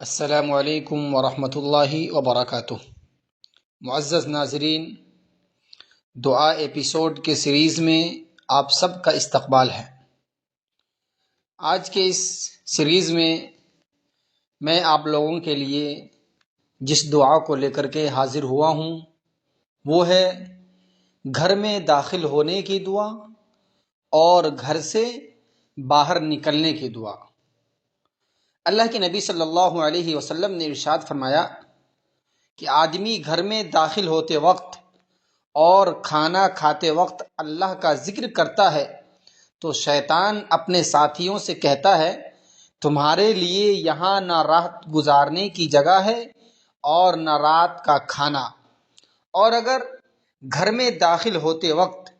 السلام علیکم ورحمۃ اللہ وبرکاتہ۔ معزز ناظرین، دعا ایپیسوڈ کے سیریز میں آپ سب کا استقبال ہے۔ آج کے اس سیریز میں آپ لوگوں کے لیے جس دعا کو لے کر کے حاضر ہوا ہوں وہ ہے گھر میں داخل ہونے کی دعا اور گھر سے باہر نکلنے کی دعا۔ اللہ کے نبی صلی اللہ علیہ وسلم نے ارشاد فرمایا کہ آدمی گھر میں داخل ہوتے وقت اور کھانا کھاتے وقت اللہ کا ذکر کرتا ہے تو شیطان اپنے ساتھیوں سے کہتا ہے تمہارے لیے یہاں نہ رات گزارنے کی جگہ ہے اور نہ رات کا کھانا، اور اگر گھر میں داخل ہوتے وقت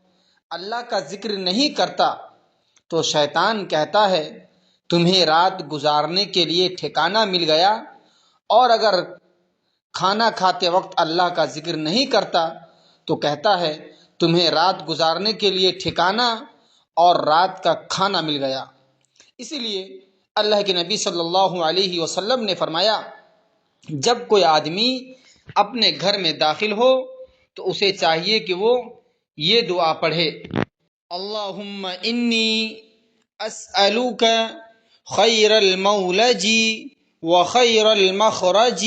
اللہ کا ذکر نہیں کرتا تو شیطان کہتا ہے تمہیں رات گزارنے کے لیے ٹھکانہ مل گیا، اور اگر کھانا کھاتے وقت اللہ کا ذکر نہیں کرتا تو کہتا ہے تمہیں رات گزارنے کے لیے ٹھکانہ اور رات کا کھانا مل گیا۔ اسی لیے اللہ کے نبی صلی اللہ علیہ وسلم نے فرمایا جب کوئی آدمی اپنے گھر میں داخل ہو تو اسے چاہیے کہ وہ یہ دعا پڑھے، اللہم انی اسألوک خیر المولج وخیر المخرج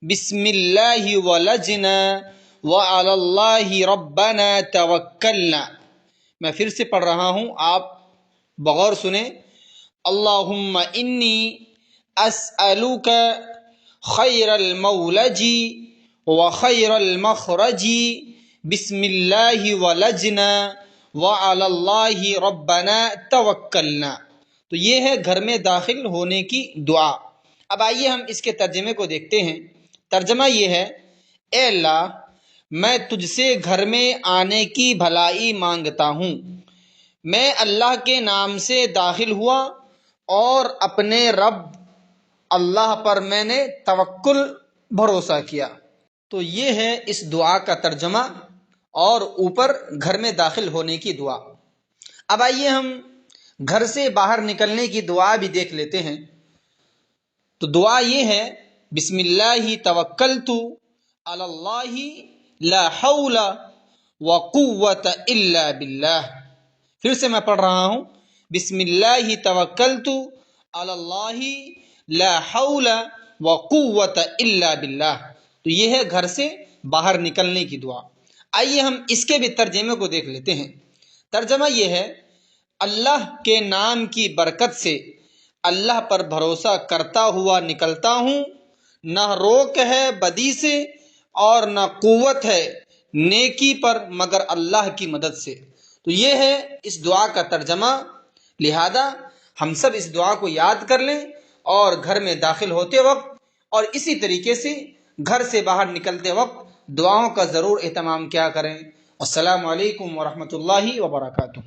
بسم اللہ ولجنا وعلی اللہ ربنا توکلنا۔ میں پھر سے پڑھ رہا ہوں، آپ بغور سنیں۔ اللہم انی اسألوک خیر المولج وخیر المخرج بسم اللہ ولجنا وعلی اللہ ربنا توکلنا۔ تو یہ ہے گھر میں داخل ہونے کی دعا۔ اب آئیے ہم اس کے ترجمے کو دیکھتے ہیں۔ ترجمہ یہ ہے، اے اللہ میں تجھ سے گھر میں آنے کی بھلائی مانگتا ہوں، میں اللہ کے نام سے داخل ہوا اور اپنے رب اللہ پر میں نے توکل بھروسہ کیا۔ تو یہ ہے اس دعا کا ترجمہ اور اوپر گھر میں داخل ہونے کی دعا۔ اب آئیے ہم گھر سے باہر نکلنے کی دعا بھی دیکھ لیتے ہیں۔ تو دعا یہ ہے، بسم اللہ توکلت علی اللہ لا حول وقوۃ الا باللہ۔ پھر سے میں پڑھ رہا ہوں، بسم اللہ توکلت علی اللہ لا حول وقوۃ الا باللہ۔ تو یہ ہے گھر سے باہر نکلنے کی دعا۔ آئیے ہم اس کے بھی ترجمے کو دیکھ لیتے ہیں۔ ترجمہ یہ ہے، اللہ کے نام کی برکت سے اللہ پر بھروسہ کرتا ہوا نکلتا ہوں، نہ روک ہے بدی سے اور نہ قوت ہے نیکی پر مگر اللہ کی مدد سے۔ تو یہ ہے اس دعا کا ترجمہ۔ لہذا ہم سب اس دعا کو یاد کر لیں اور گھر میں داخل ہوتے وقت اور اسی طریقے سے گھر سے باہر نکلتے وقت دعاؤں کا ضرور اہتمام کیا کریں۔ السلام علیکم ورحمۃ اللہ وبرکاتہ۔